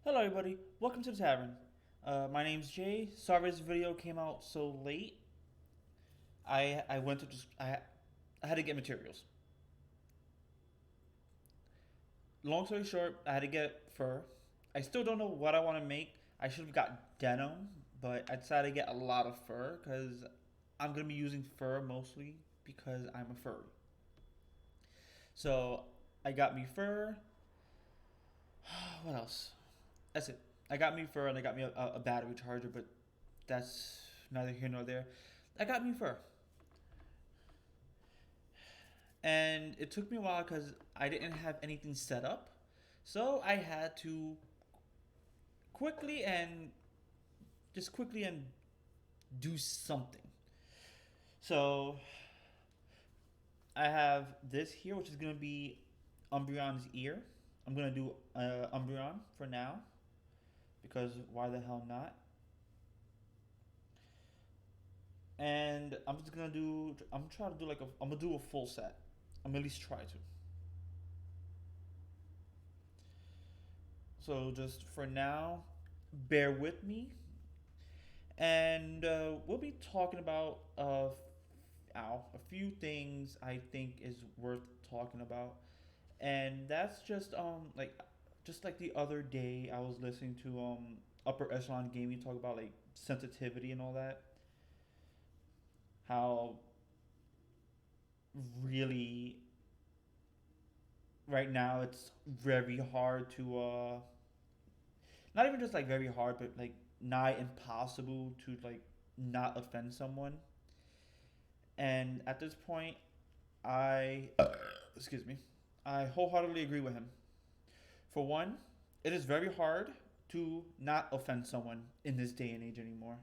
Hello, everybody. Welcome to the Tavern. My name's Jay. Sorry this video came out so late. I went to just I had to get materials. Long story short, I had to get fur. I still don't know what I want to make. I should have got denim, but I decided to get a lot of fur because I'm gonna be using fur mostly because I'm a furry. So I got me fur. What else? That's it. I got me fur and I got me a battery charger, but that's neither here nor there. I got me fur. And it took me a while because I didn't have anything set up. So I had to quickly and quickly and do something. So I have this here, which is going to be Umbreon's ear. I'm going to do Umbreon for now because why the hell not? And I'm just gonna do. I'm trying to do like a. I'm gonna do a full set. I'm gonna at least try to. So just for now, bear with me, and we'll be talking about a few things I think is worth talking about, and that's just like the other day I was listening to Upper Echelon Gaming talk about like sensitivity and all that, how really right now it's very hard to not even just like very hard, but like nigh impossible to like not offend someone. And at this point, I excuse me, I wholeheartedly agree with him. For one, it is very hard to not offend someone in this day and age anymore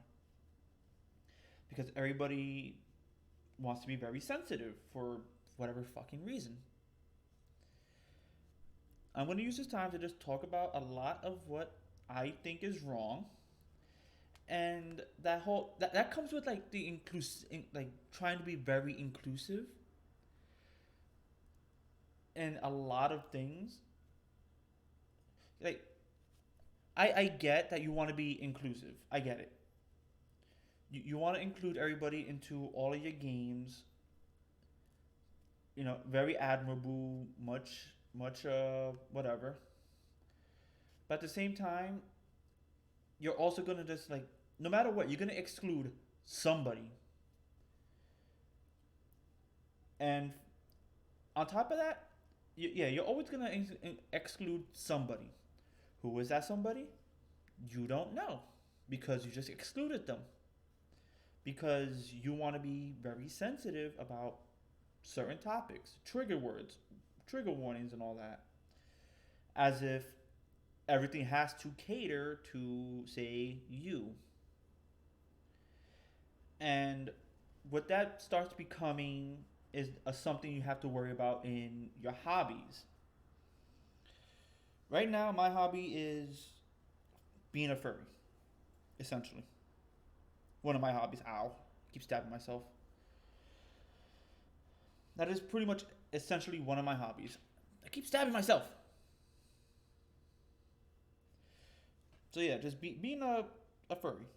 because everybody wants to be very sensitive for whatever fucking reason. I'm going to use this time to just talk about a lot of what I think is wrong, and that comes with like the like trying to be very inclusive in a lot of things. Like I get that you want to be inclusive. I get it. You want to include everybody into all of your games. Very admirable. Much whatever. But at the same time, you're also gonna just like no matter what, you're gonna exclude somebody. And on top of that, yeah, you're always gonna exclude somebody. Who is that somebody? You don't know because you just excluded them because you want to be very sensitive about certain topics, trigger words, trigger warnings, and all that, as if everything has to cater to say you. And what that starts becoming is something you have to worry about in your hobbies. Right now, my hobby is being a furry, essentially. One of my hobbies. Ow. Keep stabbing myself. That is pretty much essentially one of my hobbies. I keep stabbing myself. So yeah, just being a furry.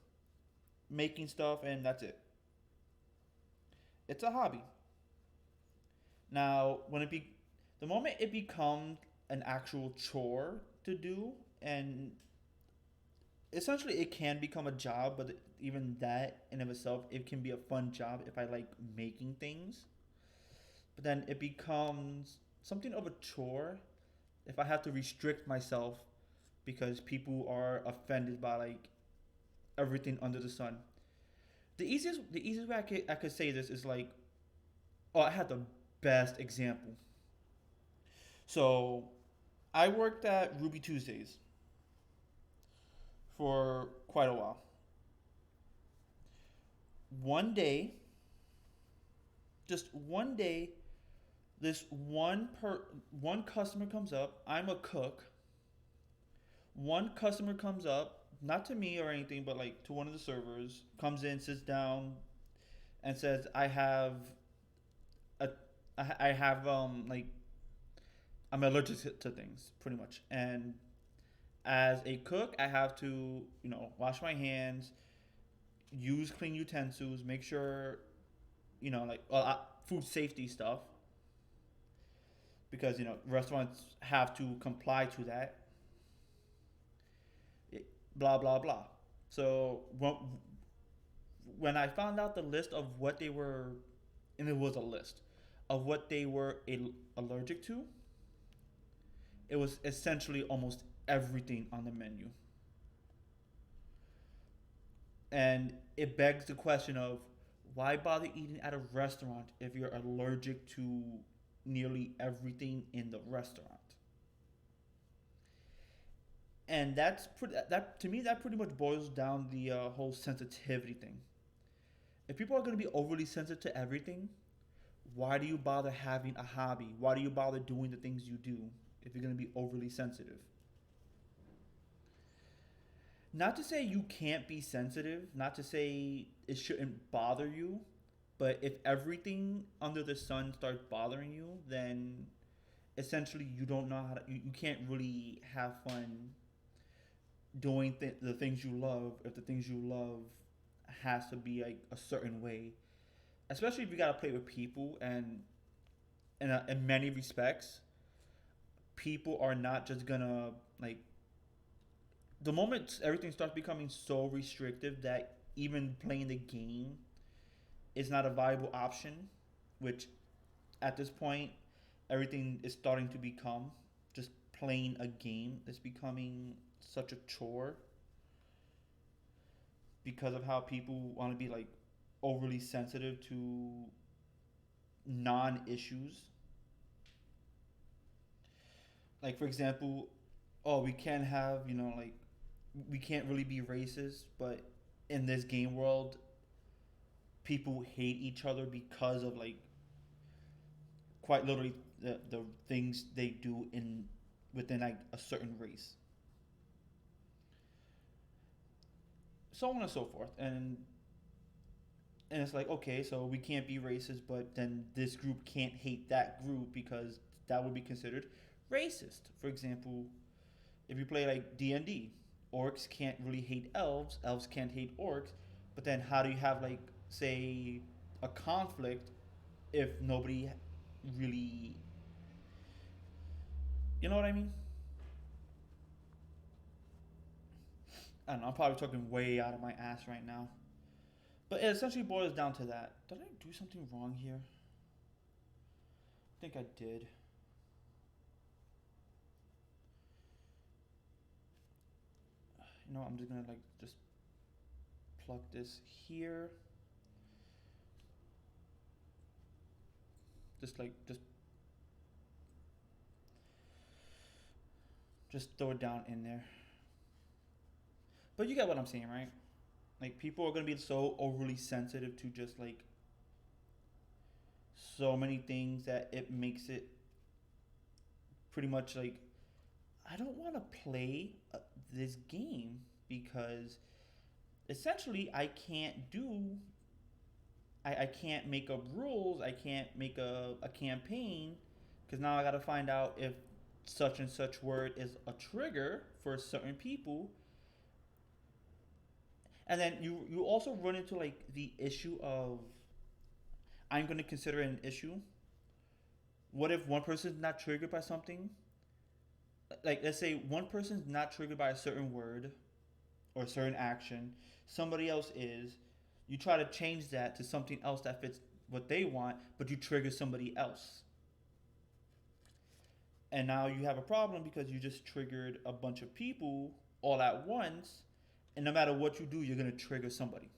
Making stuff and that's it. It's a hobby. Now, the moment it becomes an actual chore to do, and essentially it can become a job, but even that in of itself, it can be a fun job if I like making things. But then it becomes something of a chore if I have to restrict myself because people are offended by like everything under the sun. The easiest way I could say this is like, oh, I had the best example. So I worked at Ruby Tuesdays for quite a while. One day, just one day, this one customer comes up. I'm a cook. One customer comes up, not to me or anything, but like to one of the servers. Comes in, sits down, and says, a, I have like I'm allergic to things pretty much, and As a cook, I have to, wash my hands, use clean utensils, make sure, like food safety stuff, because restaurants have to comply to that. Blah blah blah. So when I found out the list of what they were, and it was a list of what they were allergic to, it was essentially almost everything on the menu. And it begs the question of why bother eating at a restaurant if you're allergic to nearly everything in the restaurant? And that to me that pretty much boils down the whole sensitivity thing. If people are going to be overly sensitive to everything, why do you bother having a hobby? Why do you bother doing the things you do if you're going to be overly sensitive? Not to say you can't be sensitive, not to say it shouldn't bother you, but if everything under the sun starts bothering you, then essentially you don't know how to, you can't really have fun doing the things you love if the things you love has to be like a certain way, especially if you got to play with people. And in many respects, people are not just gonna like, the moment everything starts becoming so restrictive that even playing the game is not a viable option, which at this point everything is starting to become just playing a game. It's becoming such a chore because of how people want to be like overly sensitive to non-issues. Like for example, oh, we can't have, like, we can't really be racist, but in this game world people hate each other because of like quite literally the things they do in within like a certain race, so on and so forth. And it's like, okay, so we can't be racist, but then this group can't hate that group because that would be considered racist. For example, if you play like D&D, orcs can't really hate elves, elves can't hate orcs, but then how do you have like, say, a conflict if nobody really, you know what I mean? I don't know, I'm probably talking way out of my ass right now. But it essentially boils down to that. Did I do something wrong here? I think I did. I'm just gonna like just plug this here. Just throw it down in there. But you get what I'm saying, right? Like people are gonna be so overly sensitive to just like so many things that it makes it pretty much like, I don't want to play this game because essentially I can't make up rules. I can't make a campaign because now I got to find out if such and such word is a trigger for certain people. And then you also run into like the issue of, I'm going to consider it an issue. What if one person's not triggered by something? Like let's say one person's not triggered by a certain word or a certain action, somebody else is. You try to change that to something else that fits what they want, but you trigger somebody else. And now you have a problem because you just triggered a bunch of people all at once, and no matter what you do, you're going to trigger somebody.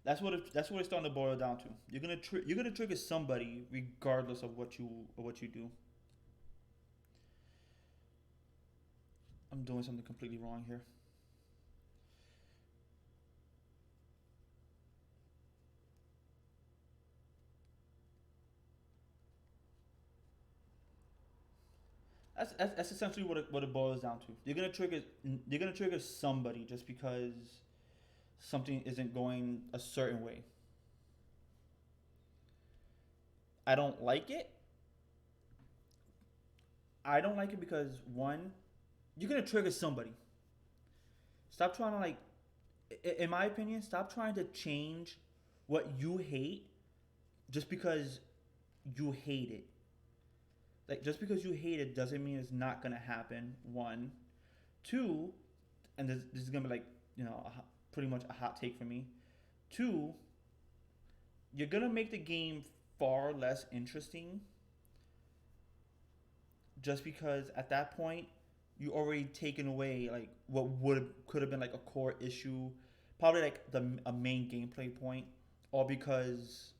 That's what it's starting to boil down to. You're gonna trigger somebody regardless of what you do. I'm doing something completely wrong here. That's essentially what it boils down to. You're gonna trigger somebody just because something isn't going a certain way. I don't like it. I don't like it because one, you're gonna trigger somebody. Stop trying to like, in my opinion, stop trying to change what you hate just because you hate it. Like just because you hate it doesn't mean it's not gonna happen. One, two, and this is gonna be like pretty much a hot take for me. Two, you're gonna make the game far less interesting just because at that point you already taken away like what would could have been like a core issue, probably like a main gameplay point, all because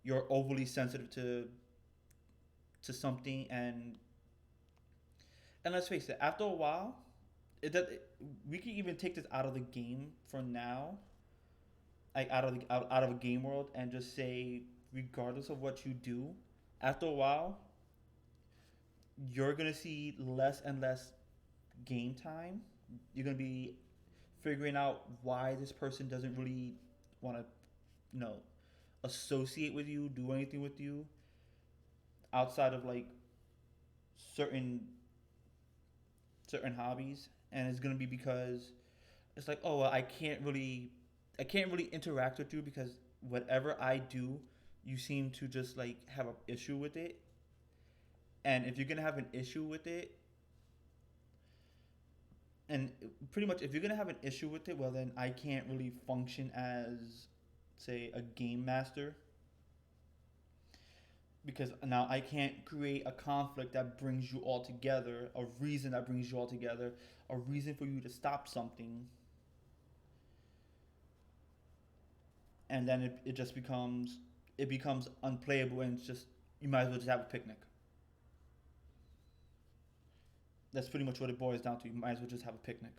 you're overly sensitive to something and let's face it, after a while, it does. We can even take this out of the game for now, like out of a game world, and just say, regardless of what you do, after a while, you're gonna see less and less game time. You're gonna be figuring out why this person doesn't really want to, you know, associate with you, do anything with you outside of like certain certain hobbies, and it's gonna be because it's like, oh well, I can't really interact with you because whatever I do, you seem to just like have an issue with it, and if you're gonna have an issue with it, and pretty much if you're gonna have an issue with it, well then I can't really function as, say, a game master because now I can't create a conflict that brings you all together, a reason that brings you all together, a reason for you to stop something, and then it just becomes unplayable and it's just you might as well just have a picnic. That's pretty much what it boils down to. You might as well just have a picnic.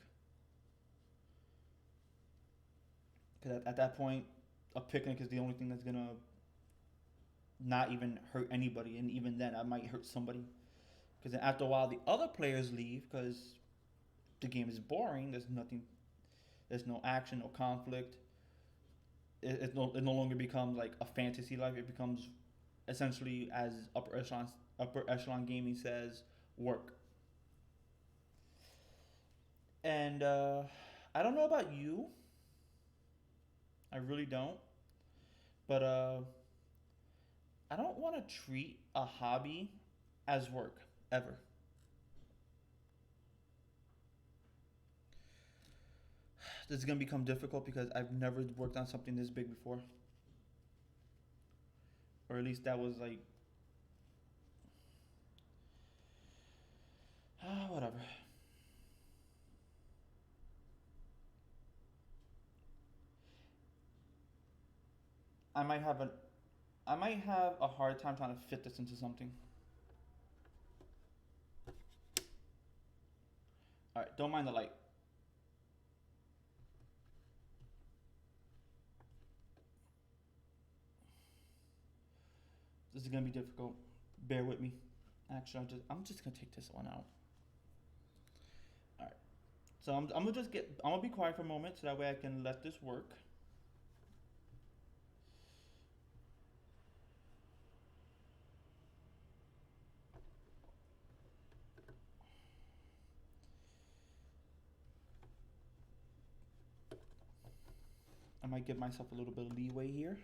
Because at that point, a picnic is the only thing that's gonna not even hurt anybody, and even then, I might hurt somebody. Because then after a while, the other players leave because the game is boring. There's nothing. There's no action, no conflict. It no longer becomes like a fantasy life. It becomes essentially, as upper echelon gaming says, work. And I don't know about you. I really don't. But I don't want to treat a hobby as work ever. This is gonna become difficult because I've never worked on something this big before, or at least that was like whatever. I might have a I might have a hard time trying to fit this into something. All right, don't mind the light. This is gonna be difficult. Bear with me. Actually, I'm just gonna take this one out. All right. So I'm gonna I'm gonna be quiet for a moment so that way I can let this work. I might give myself a little bit of leeway here.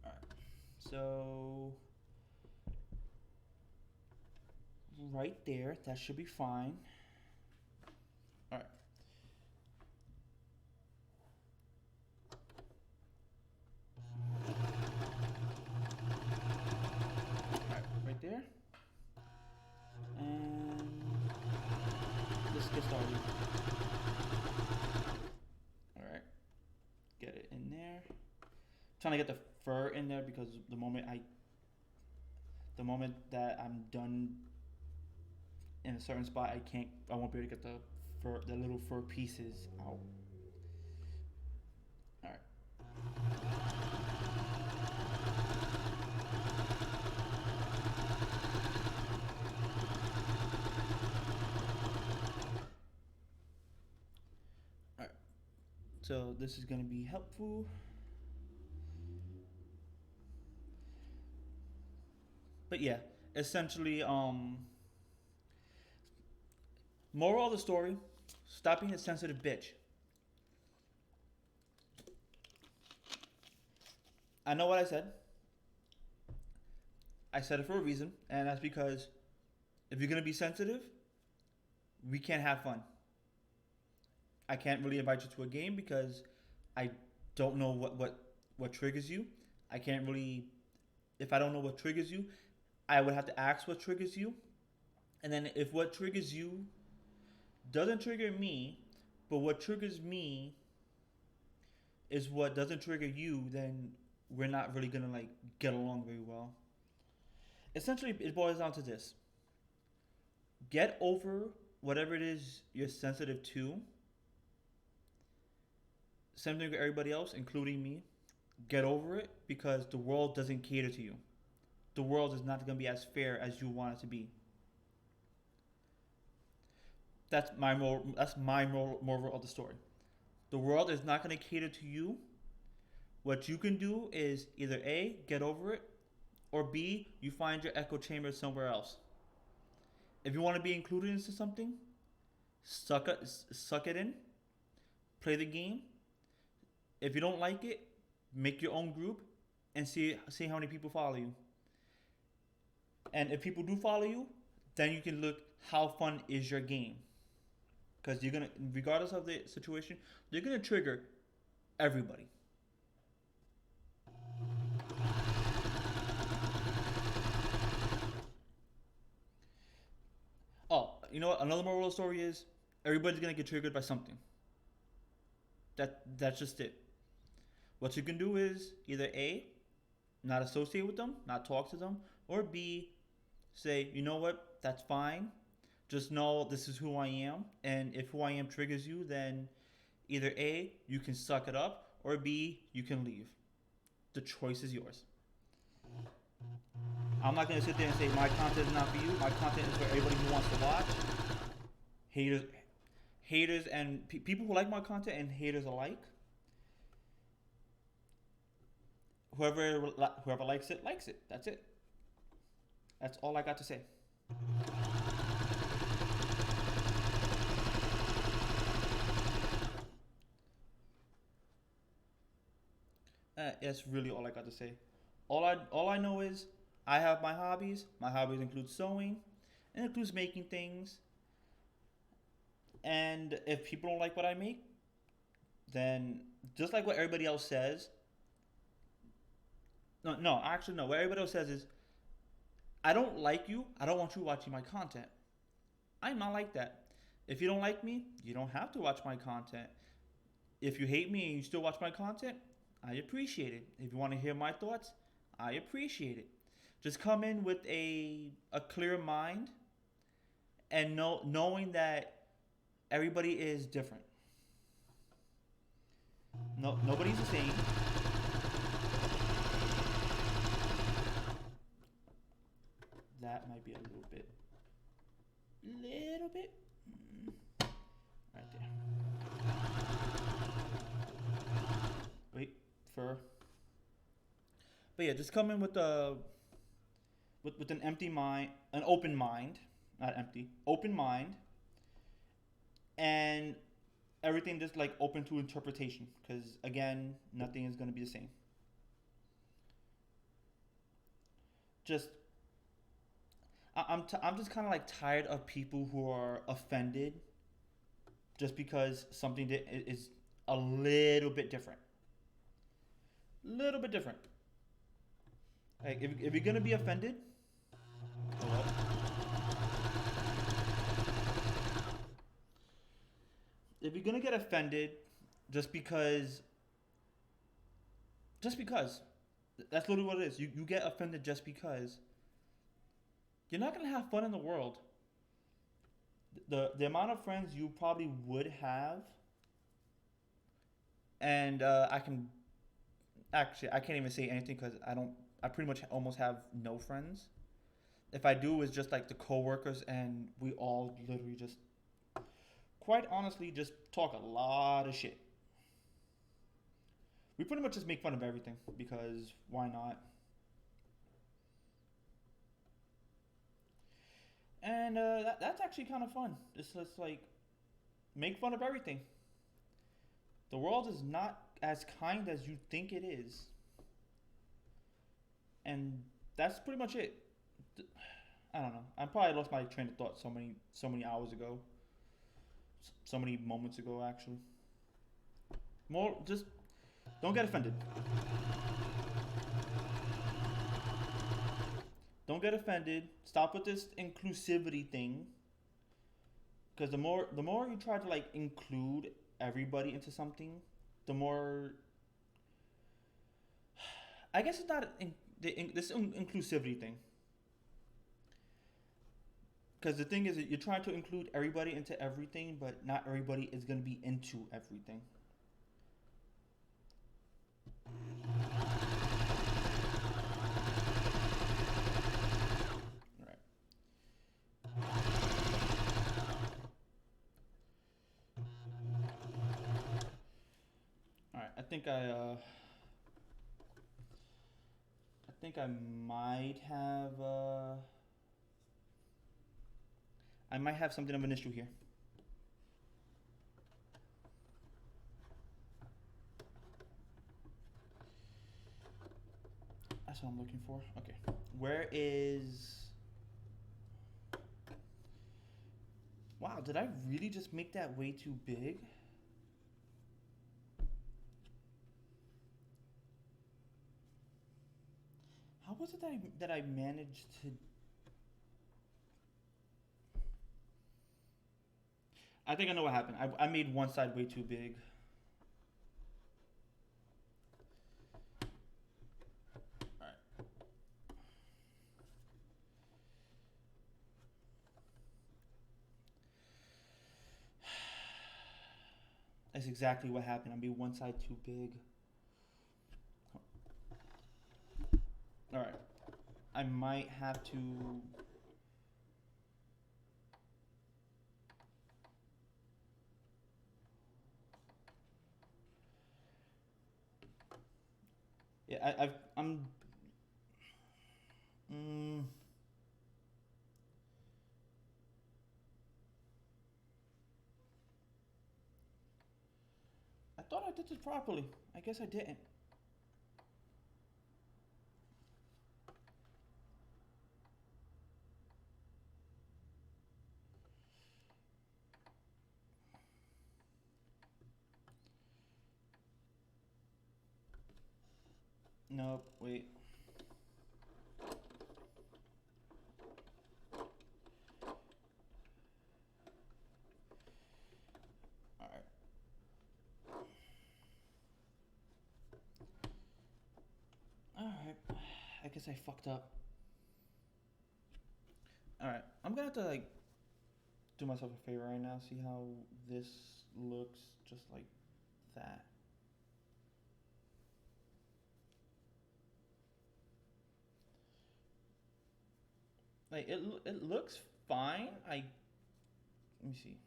All right. So right there, that should be fine. All right. All right, right there. And let's get started. All right. Get it in there. Trying to get the fur in there because the moment that I'm done in a certain spot, I won't be able to get the little fur pieces out. All right. All right. So this is gonna be helpful. But yeah, essentially, moral of the story: stop being a sensitive bitch. I know what I said. I said it for a reason, and that's because if you're gonna be sensitive, we can't have fun. I can't really invite you to a game because I don't know what triggers you. I can't really, if I don't know what triggers you, I would have to ask what triggers you, and then if what triggers you doesn't trigger me, but what triggers me is what doesn't trigger you, then we're not really gonna like get along very well. Essentially, it boils down to this: get over whatever it is you're sensitive to. Same thing with everybody else, including me. Get over it because the world doesn't cater to you. The world is not going to be as fair as you want it to be. That's my moral of the story. The world is not going to cater to you. What you can do is either A, get over it, or B, you find your echo chamber somewhere else. If you want to be included into something, suck it in, play the game. If you don't like it, make your own group and see how many people follow you. And if people do follow you, then you can look how fun is your game. Because you're gonna, regardless of the situation, you're gonna trigger everybody. Oh, you know what? Another moral of the story is everybody's gonna get triggered by something. That's just it. What you can do is either A, not associate with them, not talk to them, or B, say, you know what, that's fine. Just know this is who I am, and if who I am triggers you, then either A, you can suck it up, or B, you can leave. The choice is yours. I'm not gonna sit there and say my content is not for you. My content is for everybody who wants to watch. Haters, haters, and people who like my content and haters alike. Whoever likes it, likes it. That's it. That's all I got to say. That's really all I got to say. All I know is I have my hobbies. My hobbies include sewing, and includes making things. And if people don't like what I make, then just like what everybody else says. No, actually no. What everybody else says is, I don't like you. I don't want you watching my content. I'm not like that. If you don't like me, you don't have to watch my content. If you hate me and you still watch my content, I appreciate it. If you want to hear my thoughts, I appreciate it. Just come in with a clear mind and knowing that everybody is different. No, nobody's the same. That might be a little bit, right there. Wait for. But yeah, just come in with with an empty mind, an open mind, not empty, open mind, and everything just like open to interpretation. Because again, nothing is gonna be the same. Just I'm just kind of like tired of people who are offended just because something is a little bit different. Little bit different. Like if you're gonna be offended, oh, if you're gonna get offended just because, just because, that's literally what it is. You get offended just because. You're not gonna have fun in the world. The amount of friends you probably would have, and I can't even say anything because I don't. I pretty much almost have no friends. If I do, it's just like the coworkers, and we all literally just, quite honestly, just talk a lot of shit. We pretty much just make fun of everything because why not? And that's actually kind of fun. Just like make fun of everything. The world is not as kind as you think it is, and that's pretty much it. I don't know. I probably lost my train of thought so many hours ago, so many moments ago actually. More just don't get offended. Don't get offended. Stop with this inclusivity thing. Because the more you try to like include everybody into something, the more I guess it's not this inclusivity thing. Because the thing is that you're trying to include everybody into everything, but not everybody is going to be into everything. All right. All right. I think I might have something of an issue here. That's what I'm looking for. Okay. Where is? Wow, did I really just make that way too big? How was it that I managed to? I think I know what happened. I made one side way too big. All right. That's exactly what happened. I made one side too big. All right. I might have to. Yeah, I'm. Mm, I thought I did this properly. I guess I didn't. Nope. Wait. All right. All right. I guess I fucked up. All right. I'm gonna have to like do myself a favor right now. See how this looks, just like that. Like it looks fine. Let me see.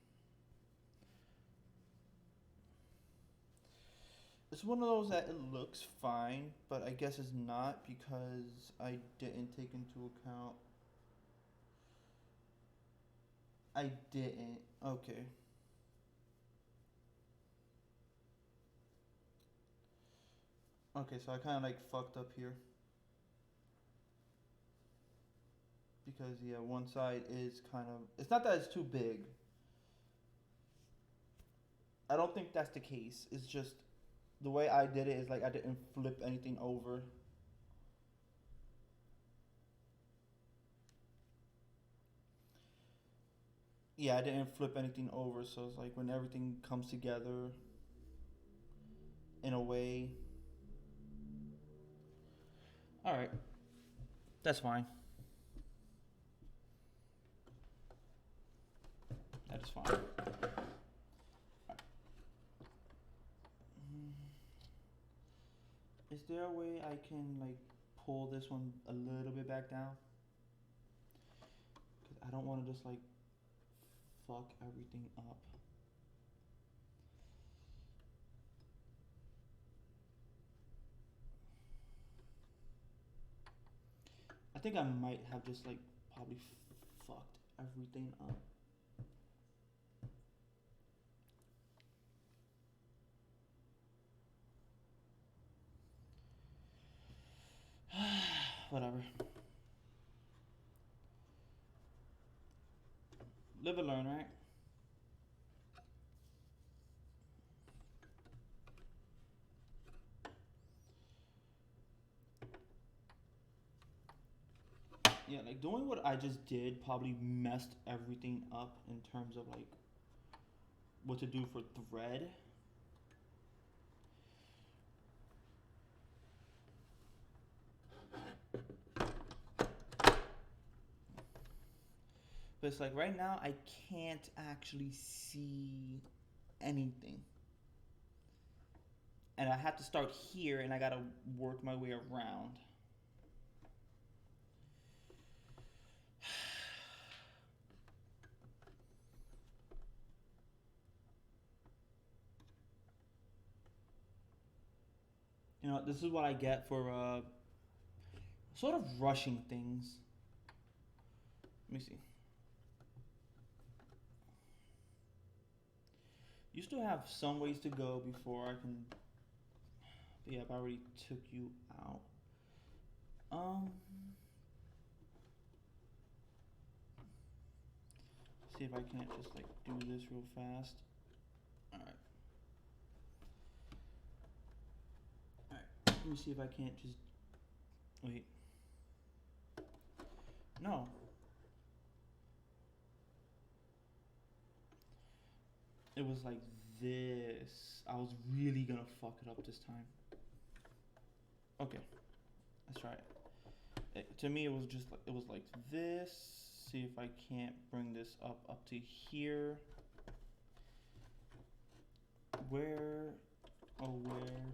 It's one of those that it looks fine, but I guess it's not because I didn't take into account. I didn't. Okay. Okay, so I kind of like fucked up here because yeah, one side is kind of. It's not that it's too big. I don't think that's the case. It's just the way I did it is like I didn't flip anything over. Yeah, I didn't flip anything over, so it's like when everything comes together in a way. All right, that's fine. That is fine. Mm, Is there a way I can like pull this one a little bit back down? Cause I don't want to just like fuck everything up. I think I might have just like probably fucked everything up. Whatever. Live and learn, right? Yeah, like doing what I just did probably messed everything up in terms of like what to do for thread. But it's like right now I can't actually see anything. And I have to start here and I gotta work my way around. You know, this is what I get for sort of rushing things. Let me see. You still have some ways to go before I can. But yeah, I already took you out. See if I can't just like do this real fast. All right. All right. Let me see if I can't just wait. No. It was like this. I was really gonna fuck it up this time. Okay, let's try it. To me, it was just like it was like this. See if I can't bring this up to here. Where? Oh, where?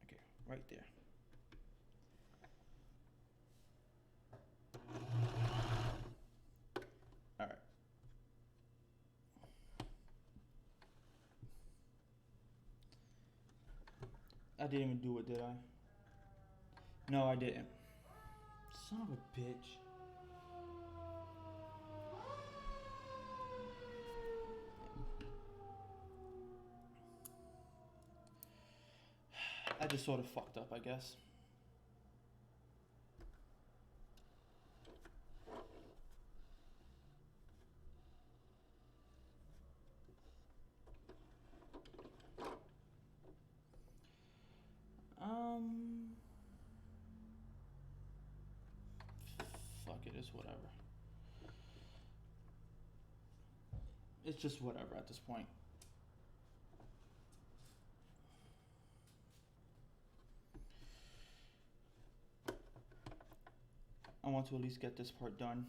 Okay, right there. All right. I didn't even do it, did I? No, I didn't. Son of a bitch. I just sort of fucked up, I guess. Fuck it, it's whatever. It's just whatever at this point. I want to at least get this part done.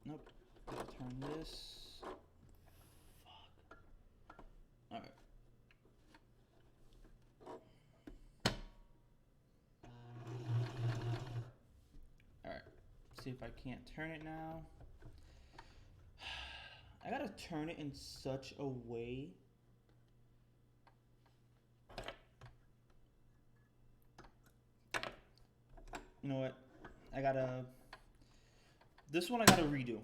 Nope. Gotta turn this. Fuck. Alright. Alright. See if I can't turn it now. I gotta turn it in such a way. You know what? I gotta. This one I gotta redo.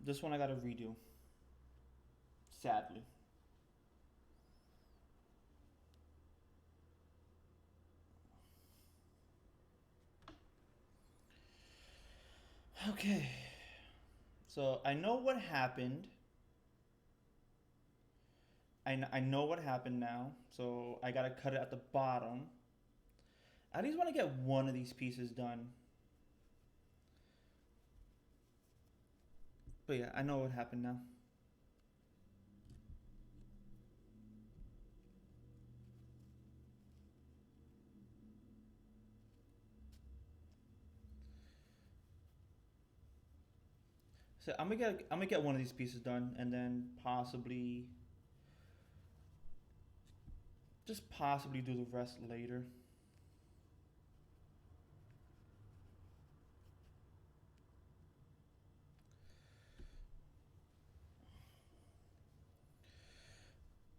This one I gotta redo. Sadly. Okay. So I know what happened. I know what happened now. So I gotta cut it at the bottom. I at least want to get one of these pieces done. But yeah, I know what happened now. So I'm gonna get one of these pieces done and then possibly just possibly do the rest later.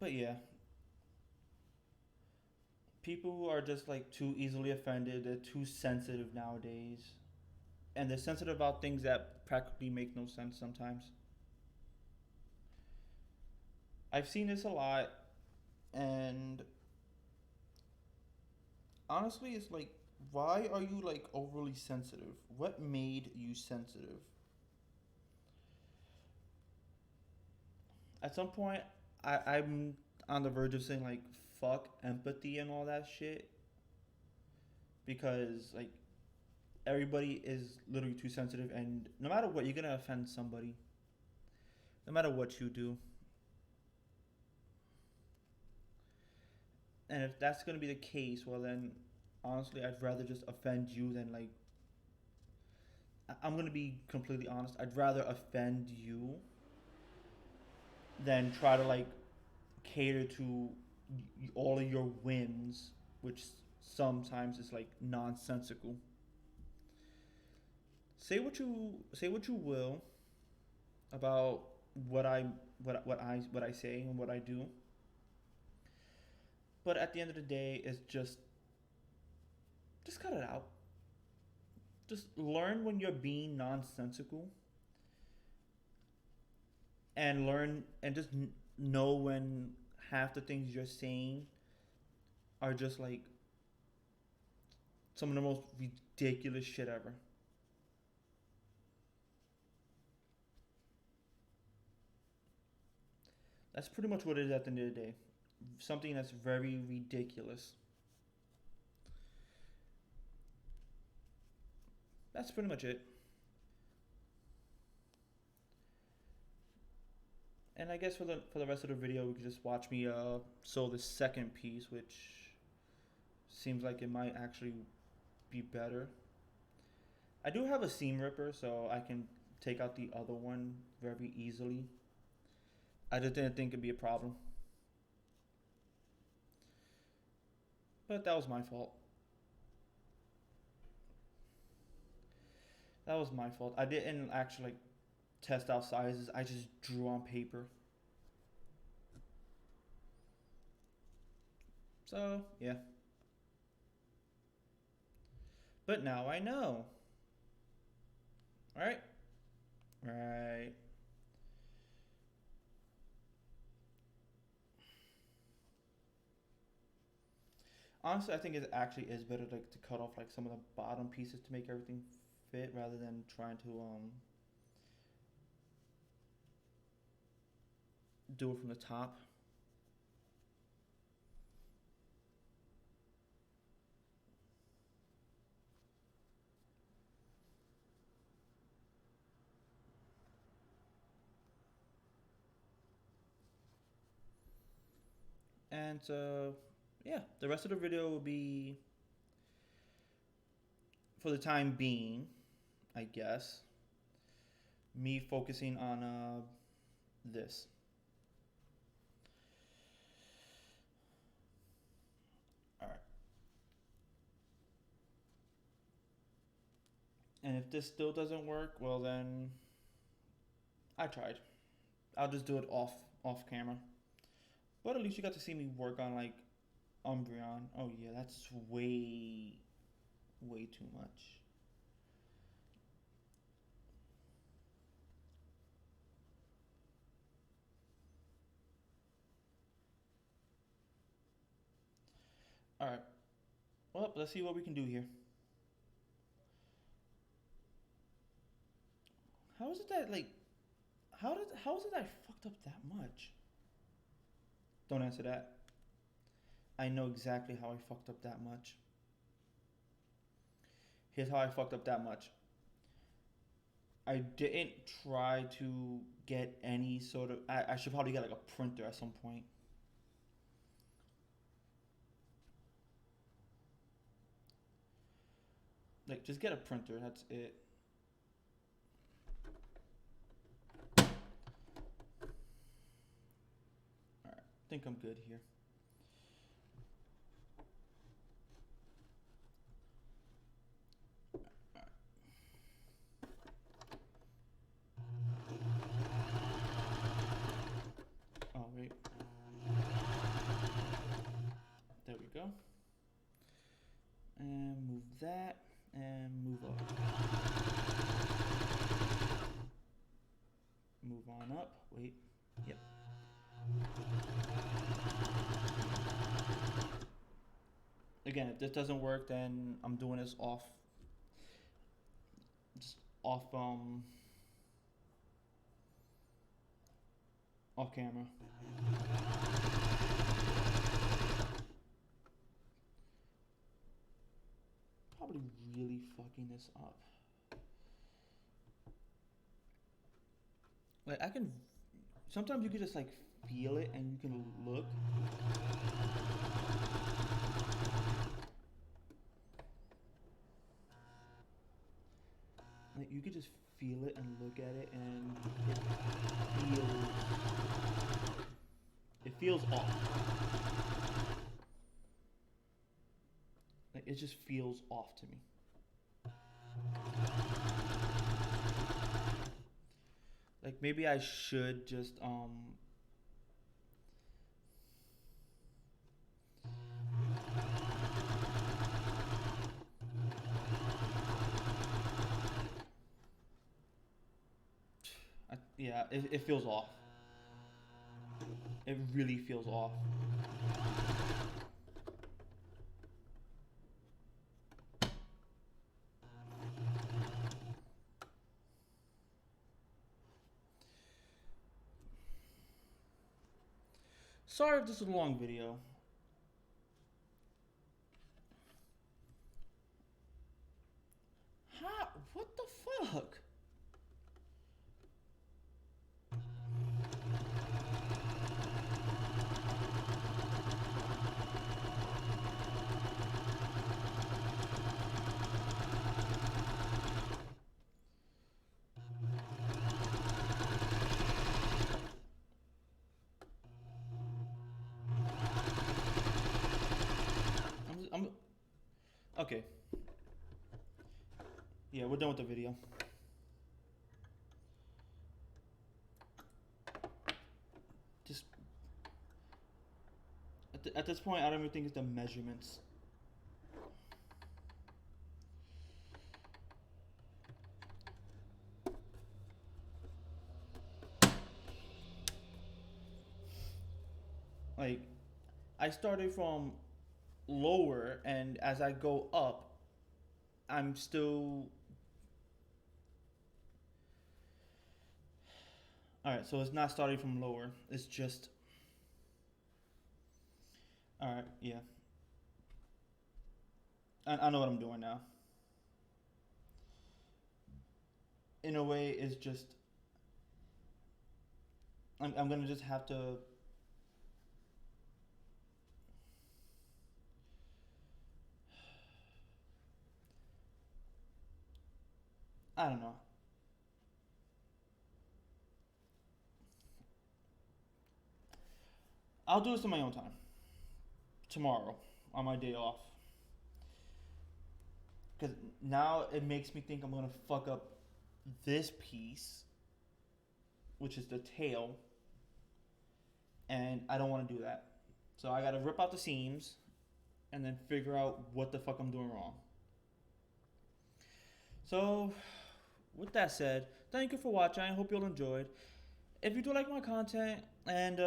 But yeah, People who are just like too easily offended, they're too sensitive nowadays. And they're sensitive about things that practically make no sense sometimes. I've seen this a lot, and honestly, it's like, why are you like overly sensitive? What made you sensitive? At some point, I'm on the verge of saying like fuck empathy and all that shit, because like everybody is literally too sensitive, and no matter what, you're gonna offend somebody. No matter what you do, and if that's gonna be the case, well then, honestly, I'd rather just offend you than like. I'm gonna be completely honest. I'd rather offend you than try to like cater to all of your whims, which sometimes is like nonsensical. Say what you will about what I say and what I do, but at the end of the day, it's just cut it out. Just learn when you're being nonsensical, and learn and just know when half the things you're saying are just like some of the most ridiculous shit ever. That's pretty much what it is at the end of the day. Something that's very ridiculous. That's pretty much it. And I guess for the rest of the video, we could just watch me sew the second piece, which seems like it might actually be better. I do have a seam ripper, so I can take out the other one very easily. I just didn't think it'd be a problem, but that was my fault. That was my fault. I didn't actually like test out sizes. I just drew on paper. So yeah, but now I know. All right, right. Honestly, I think it actually is better like to cut off like some of the bottom pieces to make everything fit rather than trying to do it from the top. And yeah, the rest of the video will be, for the time being, I guess, me focusing on this. All right. And if this still doesn't work, well then I tried. I'll just do it off camera. But at least you got to see me work on like Umbreon. Oh yeah, that's way too much. All right. Well, let's see what we can do here. How is it that like how is it that I fucked up that much? Don't answer that. I know exactly how I fucked up that much. Here's how I fucked up that much. I didn't try to get any sort of. I should probably get like a printer at some point. Like, just get a printer. That's it. All right. I think I'm good here. Oh wait. There we go. that and move up. Move on up. Wait. Yep. Again, if this doesn't work, then I'm doing this off, just off camera. Probably really fucking this up. Like I can, sometimes you can just like feel it and you can look. Like you could just feel it and look at it and it feels off. Like it just feels off to me. Like maybe I should just yeah, it feels off. It really feels off. Sorry if this is a long video. Huh? What the fuck? I'm okay. Yeah, we're done with the video. Just at this point, I don't even think it's the measurements. Like, I started from lower, and as I go up, I'm still. Alright, so it's not starting from lower. It's just. Alright, yeah. I know what I'm doing now. In a way, it's just. I'm gonna just have to. I don't know. I'll do this in my own time. Tomorrow, on my day off. Because now it makes me think I'm gonna fuck up this piece, which is the tail, and I don't want to do that. So I gotta rip out the seams and then figure out what the fuck I'm doing wrong. So, with that said, thank you for watching. I hope you all enjoyed. If you do like my content, and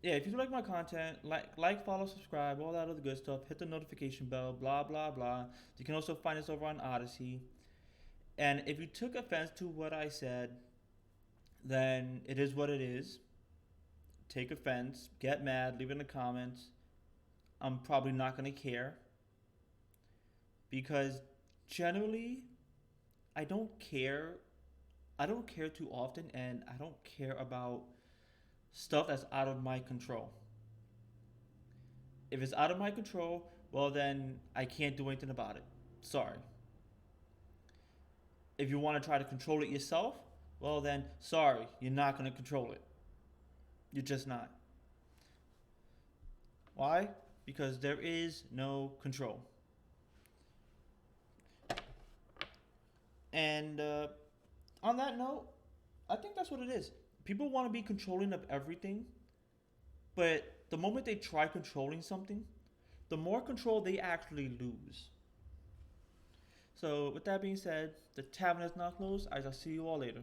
yeah, if you do like my content, like, follow, subscribe, all that other good stuff. Hit the notification bell, blah, blah, blah. You can also find us over on Odyssey. And if you took offense to what I said, then it is what it is. Take offense, get mad, leave it in the comments. I'm probably not going to care. Because generally, I don't care. I don't care too often, and I don't care about stuff that's out of my control. If it's out of my control, well then I can't do anything about it. Sorry. If you want to try to control it yourself, well then sorry, you're not going to control it. You're just not. Why? Because there is no control. And on that note, I think that's what it is. People want to be controlling of everything, but the moment they try controlling something, the more control they actually lose. So, with that being said, the tavern is now closed. I shall see you all later.